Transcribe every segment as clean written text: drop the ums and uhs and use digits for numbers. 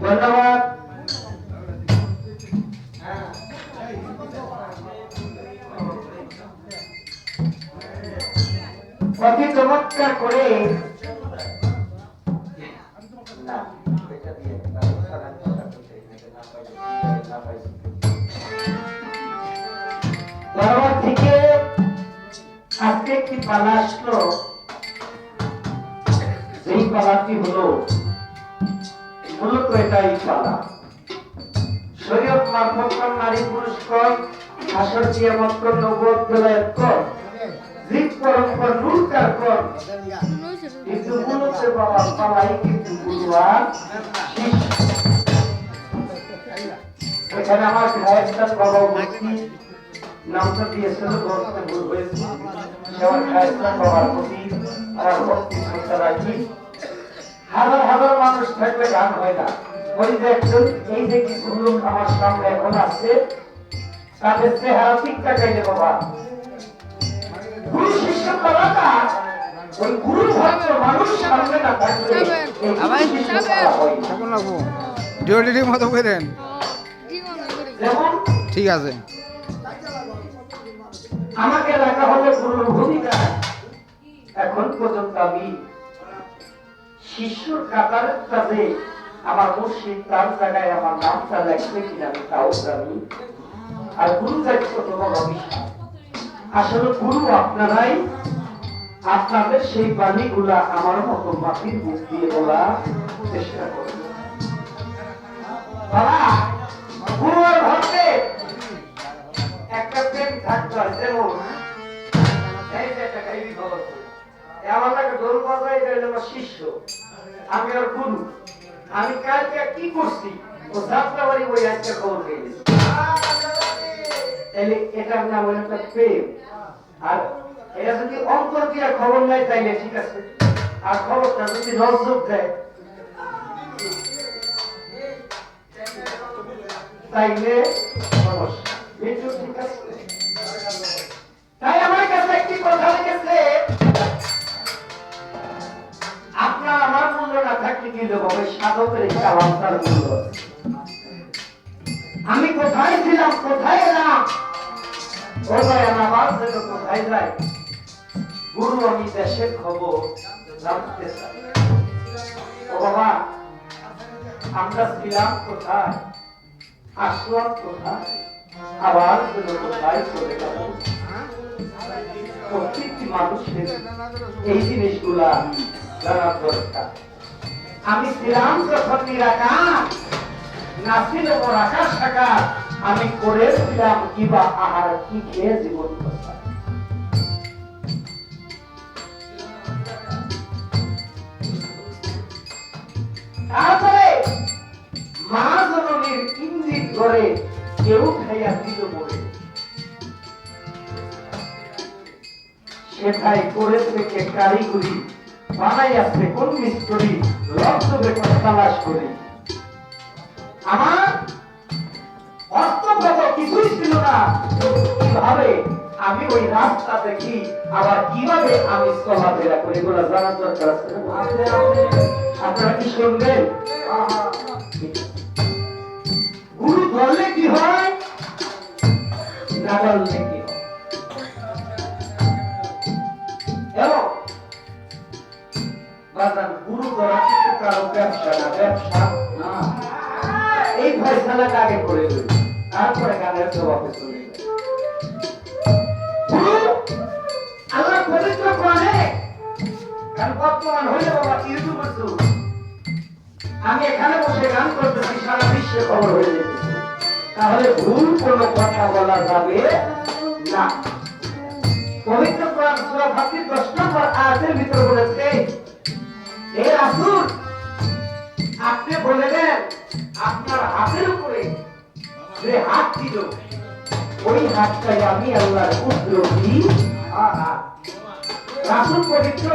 ধন্যবাদ। অতি চমৎকার করে দরবার থেকে আজকে একটি পালা আসলো, যেই পালাটি হলো মূলত এটাই পালা শরীয়ত মারফত নারী পুরুষ কর আসর কিয়ামত কর নবুয়ত বেলায়েত কর জিদ পরম্পর নূরকার কর, কিন্তু মূলত বাবা পালাই কিন্তু গুরুয়ার এখানে আমার খায়েস্তান বাবা মুফতি নামটা দিয়েছিল, ধরতে ভুল হয়েছে। সেবার খায়েস্তান বাবার প্রতি আমার ভক্তি শ্রদ্ধা রাখি। হাজার হাজার মানুষ থাকলে গান হয় না। ওই যে একজন, এই যে কিছু লোক আমার সামনে এখন আছে, তাদের চেহারা ঠিক তাকাইলে বাবা গুরু শিষ্য করাটা ওই গুরু ভক্ত মানুষ সামনে না থাকলে ঠিক আছে। আমাকে রাখা হলে গুরুর ভূমিকা। এখন পর্যন্ত আমি শিষ্যর কাতারের কাছে আমার মুর্শিদ তার জায়গায় আমার নামটা লেখবে কিনা আমি তাও জানি। আর গুরু দায়িত্ব তোমার অভিশাপ। আসলে গুরু আপনারাই, আপনাদের সেই বাণীগুলা আমার মতো মাটির মুখ দিয়ে বলা চেষ্টা করুন। বাবা গুরু আর ভক্তে একটা প্রেম থাকতে হয়, যেমন আমার লাগে দোল বাজাই আমার শিষ্য, আমি আর গুরু। আমি কালকে কি করছি ও যাত্রা বাড়ি বই আজকে খবর পেয়ে গেছি, তাহলে এটার নাম হলো একটা প্রেম। আর এটা যদি অন্তর দিয়ে খবর নেয় তাইলে ঠিক আছে, আর খবরটা যদি নজর দেয় তাইলে সমস্যা। ঠিক আছে, তাই আমার কাছে একটি কথা লেগেছে, আপনার আমার মূল্য না থাকলে কি দেবো, ওই সাধকের কালামটার মূল্য। আমি কোথায় ছিলাম, কোথায় এলাম, ও ভাই আমার জন্য কোথায় যাই, গুরু আমি দেশের খবর জানতে চাই। ও বাবা আমরা ছিলাম কোথায়, আসলাম কোথায়, আবার জন্য কোথায় চলে যাব। প্রত্যেকটি মানুষের এই জিনিসগুলা জানা দরকার। আমি ছিলাম যখন নিরাকার, না ছিল মোর আকাশ সাকার, আমি করেছিলাম কিবা আহার, কি খেয়ে জীবন কথা। তারপরে মা জননীর ইঙ্গিত করে কেউ খাইয়া দিল মরে, সেটাই করেছে কে কারিগরি, বানাইয়াছে কোন মিস্ত্রি, রক্ত বেকন তালাশ করি। আমার অর্থগত কিছুই ছিল না, কিভাবে আমি ওই রাস্তা দেখি, আবার কিভাবে আমি চলাফেরা করি, এগুলো জানার দরকার আছে। আপনারা কি শুনবেন? গুরু ধরলে কি হয়, না ধরলে কি হয়। এবং গুরু ধরা কিন্তু কারো ব্যবসা না, ব্যবসা না। এই ফয়সালাটা আগে করে দিই, তারপরে গানের জবাবে চলে যায়। আল্লাহ পবিত্র কোরআনে, কারণ বর্তমান হইলে বাবা ইউটিউবের যুগ, আমি এখানে বসে গান করতেছি, সারা বিশ্বে খবর হয়ে যেতেছে, তাহলে ভুল কোনো কথা বলা যাবে না। পবিত্র কোরআন সূরা ফাতির 10 নম্বর আয়াতের ভিতরে বলেছে, হে রাসূল আপনি বলে দেন আপনার হাতের উপরে যে হাত ছিল, ওই হাতটাই আমি আল্লাহর কুদরতি হাত। রাসূল পবিত্র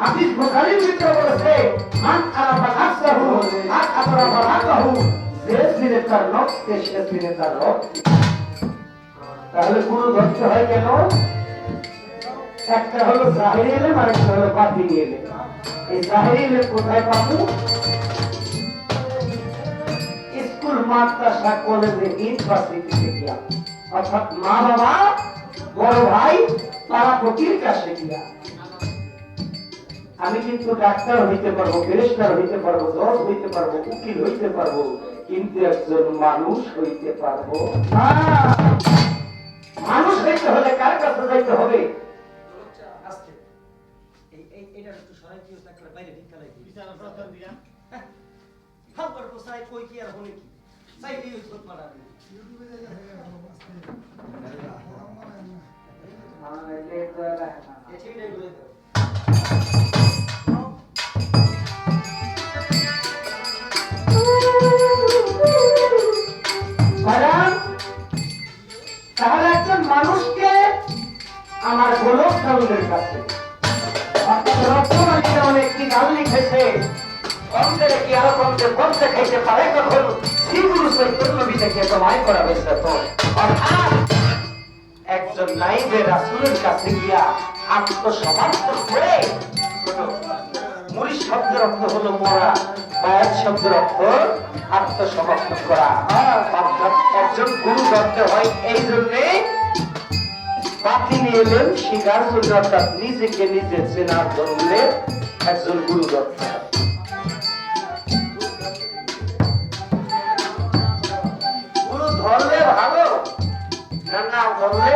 হাদিস বুখারীর ভিতরে বলেছে, মান আরাফা নাফসাহু আত আরাফা রাব্বাহু, যে চিনে তার নফসকে সে চিনে তার রব। তাহলে গুরু ধরতে হয় কেন? একটা হলো জাহিরি ইলম, আর একটা হলো বাতিনি ইলম। এই জাহিরি ইলম কোথায় পাবো? মাদ্রাসা কলেজে ইউনিভার্সিটিতে গিয়া, অর্থাৎ মা বাবা বড় ভাই পাড়া ফকির কাছে গিয়া। আমি কিন্তু ডাক্তার হইতে পারবো, ব্যারিস্টার হইতে পারবো, জজ হইতে পারবো, উকিল হইতে পারবো, কিন্তু একজন মানুষ হইতে পারবো না। মানুষ হইতে হলে কার কাছে যাইতে হবে? তাহলে একজন মানুষকে আমার গোলক ঠাকুরের কাছে অনেকটি গান লিখেছে, অন্তরে কি আরো কমতে কমতে খাইতে পারে কখন শ্রীগুরু চৈতন্য বিদেকে তোমায় করা হয়েছে। তো অর্থাৎ একজন নাইবে রাসূলের কাছে গিয়া আত্মসমর্পণ করে, মুরি শব্দের অর্থ হলো মোরা, বায়াত শব্দের অর্থ আত্মসমর্পণ করা। অর্থাৎ একজন গুরু দত্ত হয় এই জন্যে তিনি এলেন শিকার জন্য, অর্থাৎ নিজেকে নিজে চেনার জন্য একজন গুরু দত্ত। গুরু ধরলে ভালো, না না ধরলে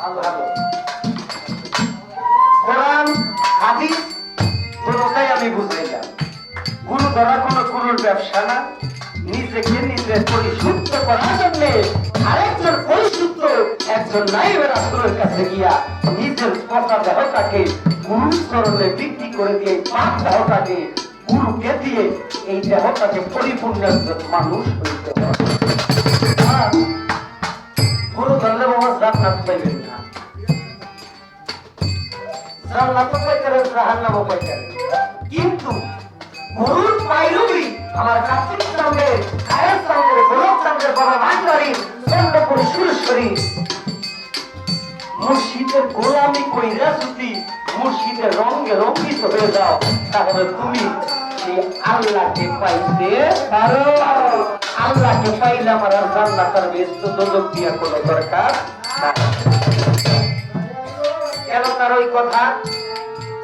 ভালো। কোরআন হাদিস কোনটাই আমি বুঝাইলাম। গুরু ধরা কোনো গুরুর ব্যবসা না, নিজেকে নিজে পরিশুদ্ধ করার জন্য আরেকজন পরিশুদ্ধ একজন নাইবে রাসূলের কাছে গিয়া নিজের পচা দেহটাকে গুরুর চরণে বিক্রি করে দিয়ে পাপ দেহটাকে গুরুকে দিয়ে এই দেহটাকে পরিপূর্ণ একজন মানুষ হইতে হবে। গুরু ধরলে বাবা জান্নাত পাইবেন না, জান্নাতও পাইতেন, জাহান্নামও পাইতেন, কিন্তু গুরুর পাইরবি আমার কার্তিক সঙ্গে আয়ের সঙ্গে গোলক সঙ্গে বাবা ভান্ডারী চন্দ্রপুর সুরেশ্বরী মুর্শিদের গোলামি কইরা যদি মুর্শিদের রঙে রঙ্গিত হয়ে যাও, তাহলে তুমি এই আল্লাহকে পাইতে পারো। আল্লাহকে পাইলে আমার আর জান্নাত আর বেহেশত দোজখ দিয়া কোনো দরকার নাই। কেন তার ওই কথা?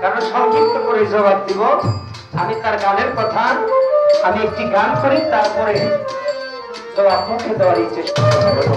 কারণ সংক্ষিপ্ত করে জবাব দিব। আমি তার গানের কথা আমি একটি গান করি, তারপরে জবাব মুখে দেওয়ার চেষ্টা করব।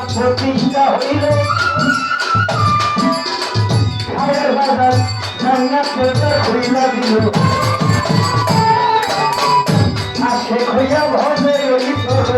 প্রতিষ্ঠা হইল খায়ের বাজার জান্নাতে হইলা দিল আশে হইয়া ভজে ওই তোর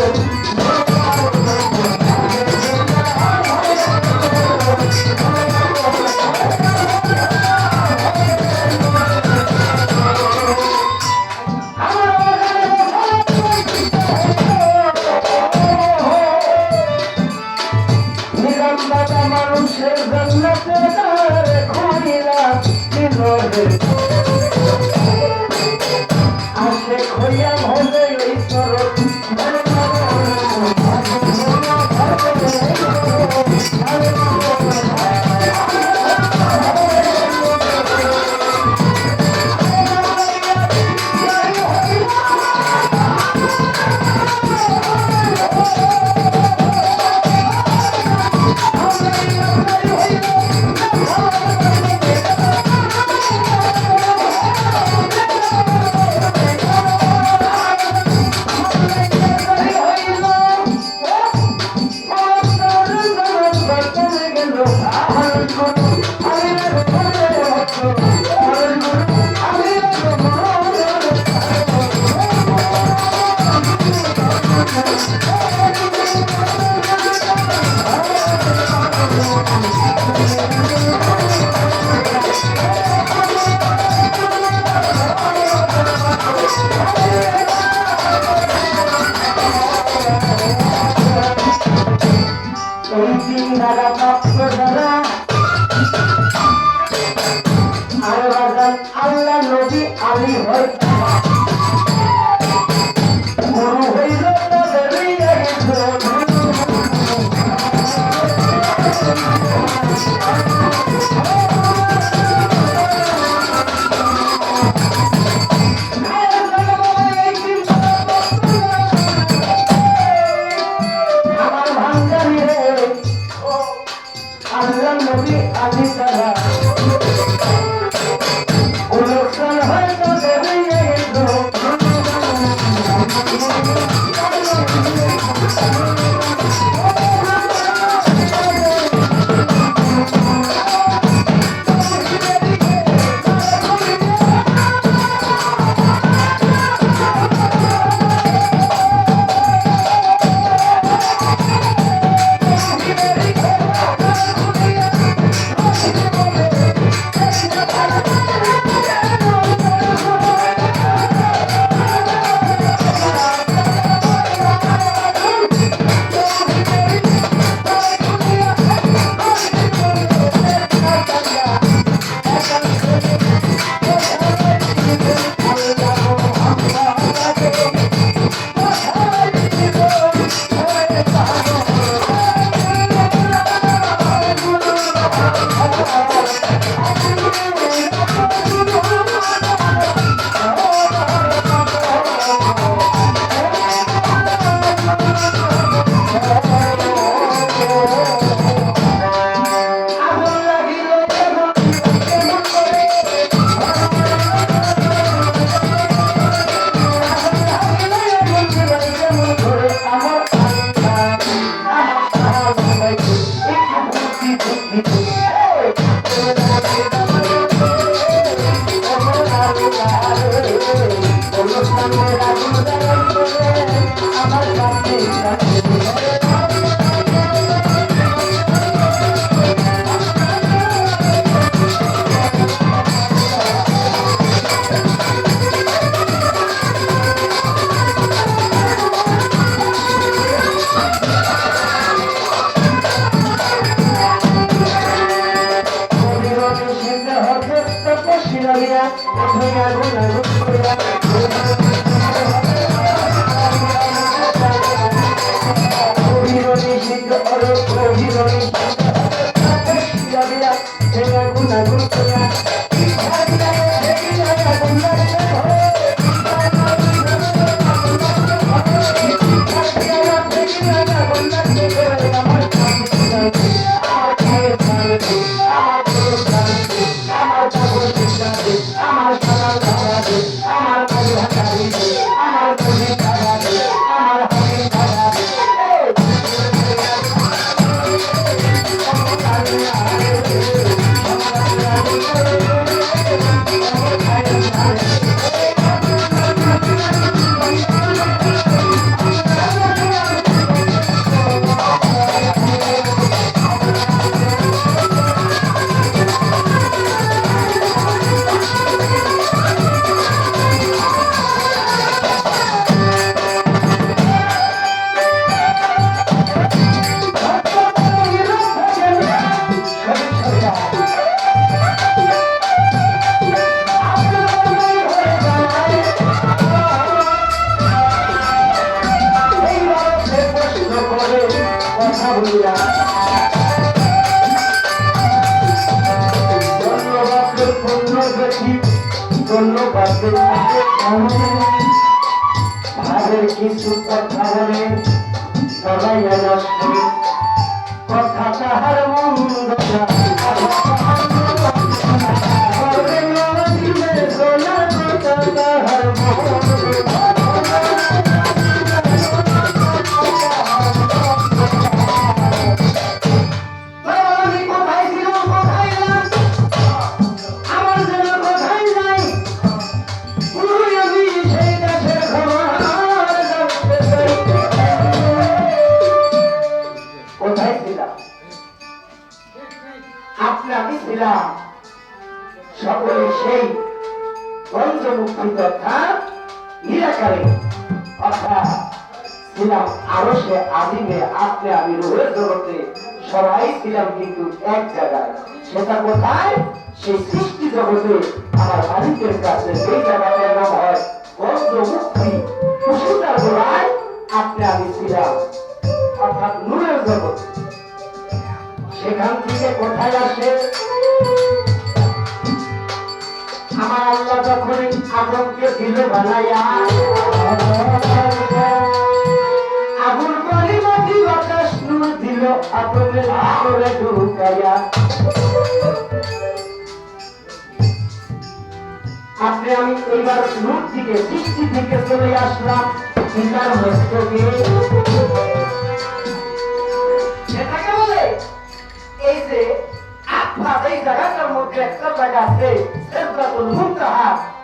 মানুষের জান্নাতে খুঁড়িলা দিল আসে খইয়া ভজে ওই তোর আল্লাহ নবী আলী হয় গুরু হইল আমার ভান্ডারি রে আল্লাহ নবী আলী তারা ভুলিয়া ধন্যবাদের পূর্ণ দেখি ধন্যবাদের ভাবের কিছু কথা বলে সবাই কথা তাহার মন্দ সকলে সেই পঞ্চমুখী তথা নিরাকারে অর্থাৎ ছিলাম আরো সে আদিমে আপনি আমি রোহের জগতে সবাই ছিলাম কিন্তু এক জায়গায় সেটা কোথায় সেই সৃষ্টি জগতে আমার মালিকের কাছে সেই জায়গাটার নাম হয় পঞ্চমুখী কুসুতার গোড়ায় আপনি আমি ছিলাম অর্থাৎ নূরের জগৎ সেখান থেকে কোথায় আসে আমার আল্লাহ যখন আগুনকে দিল বানাইয়া আগুন করে মাটি বাতাস নূর দিল আগুনের ভিতরে ঢুকাইয়া আপনি আমি এইবার নূর থেকে সৃষ্টি থেকে চলে আসলাম পিতার মস্তকে সেটাকে বলে এই যে আপনার এই জায়গাটার মধ্যে একটা জায়গা আছে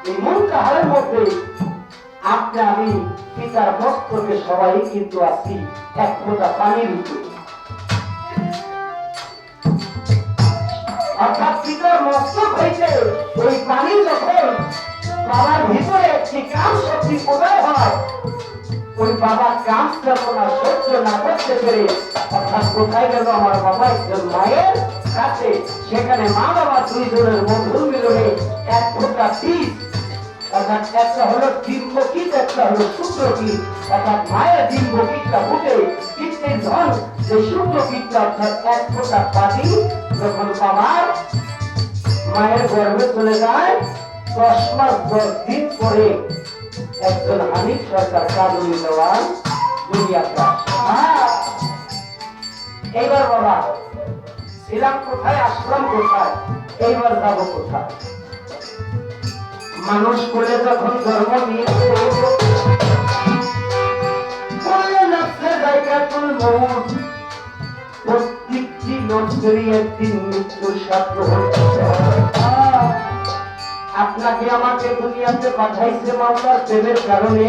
এই মুনতাহারের মধ্যে আপনি আমি পিতার মস্তকে সবাই কিন্তু আছি এক ফোঁটা পানির উপরে অর্থাৎ পিতার মস্তক হইতে ওই পানি যখন বাবার ভিতরে একটি কাম শক্তি উদয় হয় ওই বাবা কাম চেতনা সহ্য না করতে পেরে অর্থাৎ কোথায় গেল আমার বাবা একজন মায়ের কাছে সেখানে মা বাবা দুইজনের মধুর মিলনে এক ফোঁটা বীজ অর্থাৎ একটা হলো ডিম্বকীট একটা হলো শুক্রকীট অর্থাৎ মায়ের ডিম্বকীটটা ফুটে পিতৃর ধন সেই শুক্রকীটটা অর্থাৎ এক ফোঁটা পানি যখন বাবার মায়ের গর্ভে চলে যায় 10 মাস 10 দিন পরে একজন হানিফ সরকার কাজী দেওয়ান দুনিয়াতে এইবার বাবা ছিলাম কোথায় আসলাম কোথায় এইবার যাবো কোথায় মানুষ করে যখন ধর্ম নিয়েছে প্রত্যেকটি নজরই একদিন মৃত্যুর সাথে আপনাকে আমাকে দুনিয়াতে পাঠাইছে মাওলার প্রেমের কারণে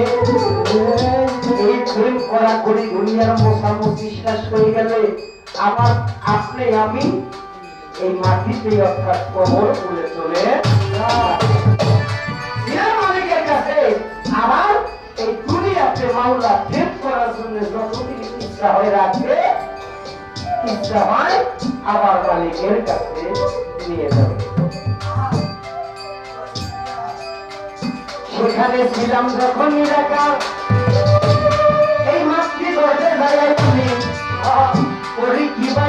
এই প্রেম করা করি দুনিয়ার মোছামুছি শেষ হয়ে গেলে আবার আপনি আমি এই মাটিতে অর্থাৎ কবর খুলে চলে মালিকের কাছে আবার এই দুনিয়াতে মাওলা প্রেম করার জন্য যতদিন ইচ্ছা হয়ে রাখবে ইচ্ছা হয় আবার মালিকের কাছে নিয়ে যাবে সেখানে ছিলাম যখন নিরাকার এই মাতৃ গর্ভে দাঁড়াই তুমি করি কি বা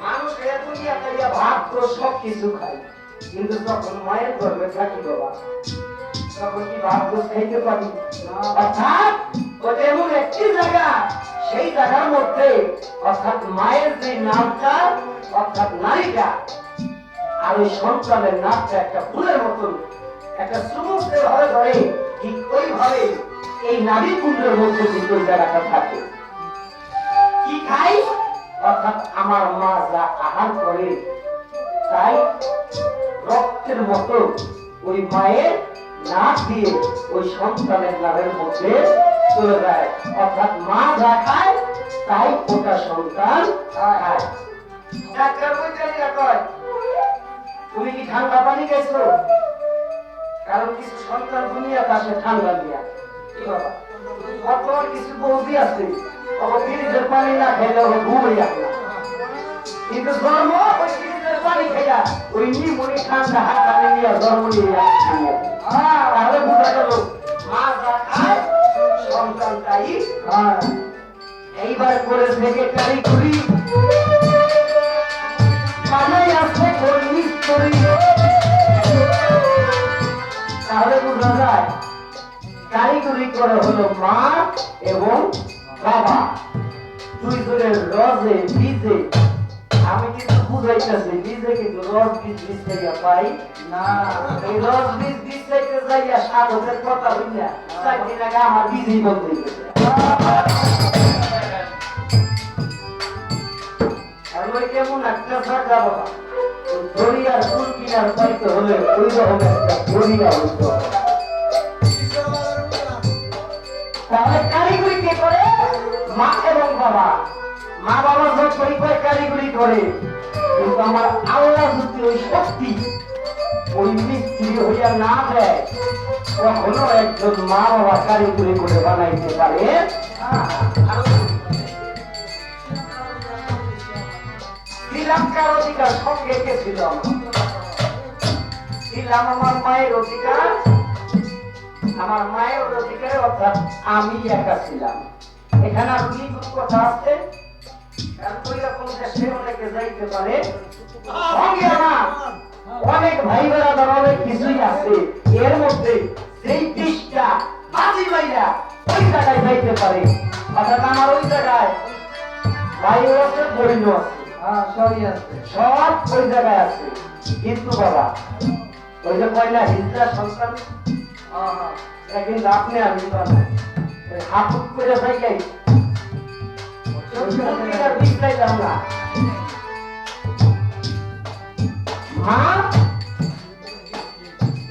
মানুষ এ দুনিয়াতে ভাত তো সব কিছু খায় কিন্তু যখন মায়ের গর্ভে থাকি বাবা তখন কি ভাত তো খাইতে পারি অর্থাৎ এমন একটি জায়গা সেই জায়গার মধ্যে অর্থাৎ মায়ের যে নামটা অর্থাৎ নারীটা আর ওই সন্তানের নাকটা একটা ফুলের মতন একটা চুমুকের ভাবে ধরে ঠিক ওইভাবে এই নারী কুণ্ডের মধ্যে কিন্তু জায়গাটা থাকে কি খাই অর্থাৎ আমার মা যা আহার করে তাই রক্তের মতো ওই মায়ের নাক দিয়ে ওই সন্তানের নামের মধ্যে চলে যায় অর্থাৎ মা যা খায় তাই ওটা সন্তান খায় ডাক্তার বৈজ্ঞানিকরা কয় তুমি কি ঠান্ডা পানি খাইছো কারণ কিছু সন্তান দুনিয়াতে আসে ঠান্ডা দিয়া বর্তমান কিছু বৌদি আছে ফ্রিজের পানি না খাইলে ঘুমে যাবে না কিন্তু জন্ম ওই ফ্রিজের পানি খাইয়া ওই নিমুনি ঠান্ডা হাত পানি নিয়ে জন্ম নিয়ে তাহলে বোঝা গেল মা যা খায় সন্তানটাই এইবার করে সেক্রেটারি করি মাথায় আসছে কোন মিস্ত্রি তাহলে বোঝা যায় কারিগরি করে হলো মা এবং বাবা দুইজনের রসে বীজে আমি কিন্তু বুঝাইতেছি বীজে কিন্তু রস বীজ থেকে পাই না এই রস বীজ থেকে যাইয়া সাধকের কথা হইয়া চার দিন আগে আমার বীজই বন্ধ হয়ে গেছে আর ওই কেমন একটা জায়গা বাবা দরিয়ার ফুল কিনার পাইতে হলে ওই রকম একটা দরিয়া হইতে হবে তাহলে কারিগরি কে করে মা এবং বাবা মা বাবা সব পরিবার কারিগরি করে কিন্তু আমার আল্লাহ যদি ওই শক্তি ওই মিস্ত্রি হইয়া না দেয় কখনো একজন মা বাবা কারিগরি করে বানাইতে পারে শ্রীলঙ্কার অধিকার সঙ্গে কে ছিল ছিলাম আমার মায়ের অধিকার আমার মায়ের অধিকারে অর্থাৎ আমি একা ছিলাম এখানে আর কি কোনো কথা আছে অনেকে যাইতে পারে সঙ্গে আমার অনেক ভাই বেড়াদার অনেক কিছুই আছে এর মধ্যে সেই 20টা বাজি ভাইরা ওই জায়গায় যাইতে পারে অর্থাৎ আমার ওই জায়গায় ভাইও আছে বোনও আছে সবই আছে সব ওই জায়গায় আছে কিন্তু বাবা ওই যে কয়লা হিজড়া সন্তান কিন্তু আপনি আমি হাত করে যাই মা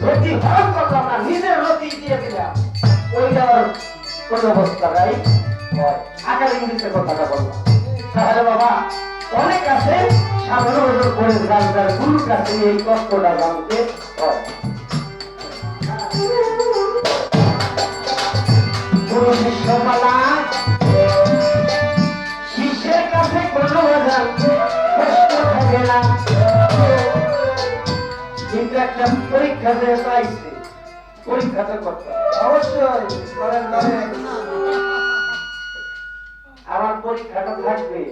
রতি হরণ করলাম না নিজের রতি দিয়ে দিলাম ওইটার কোন অবস্থা নাই আকার ইংলিশে কথাটা বললাম তাহলে বাবা অনেক আছে সাধারণ করে রাজদার গুরুর কাছে এই কষ্টটা জানতে হয় গুরু শিষ্যমালা শিষ্যের কাছে কোনো কষ্ট থাকে না কিন্তু একটা পরীক্ষা যে পাইছে পরীক্ষাটা করতে অবশ্যই আমার পরীক্ষাটা থাকবে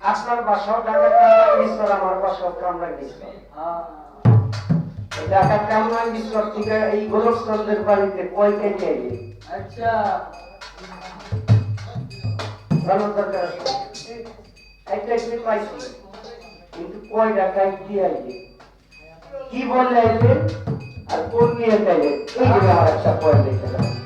আপনার বাসাও ঢাকা কামরাঙ্গীশ্বর আমার বাসাও কামরাঙ্গীশ্বর ঢাকা কামরাঙ্গীশ্বর থেকে এই গোলকচন্দ্রের বাড়িতে কয় কেটে আইলে আচ্ছা একটা পাইছি কিন্তু কয় টাকায় কি আইলে কি বললে আইলে আর কোন নিয়ে চাইলে এই জন্য আমার একটা পয়েন্ট দেখতে গেলাম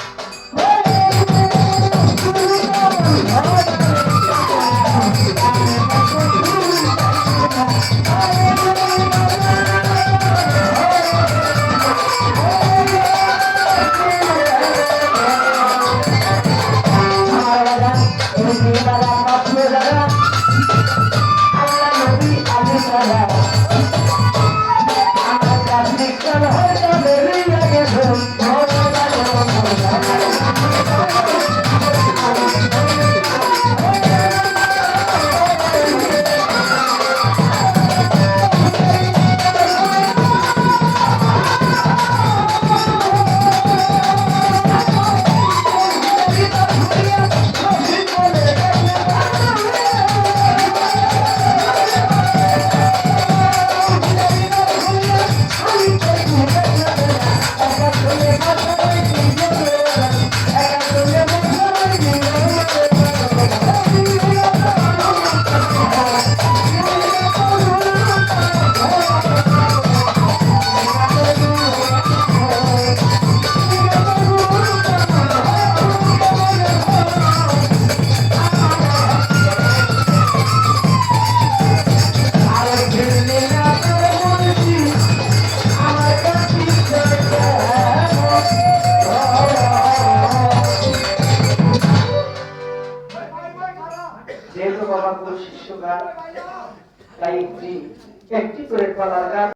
যেহেতু বাবা গুরু শিষ্য গান তাই একটি করে পালার গান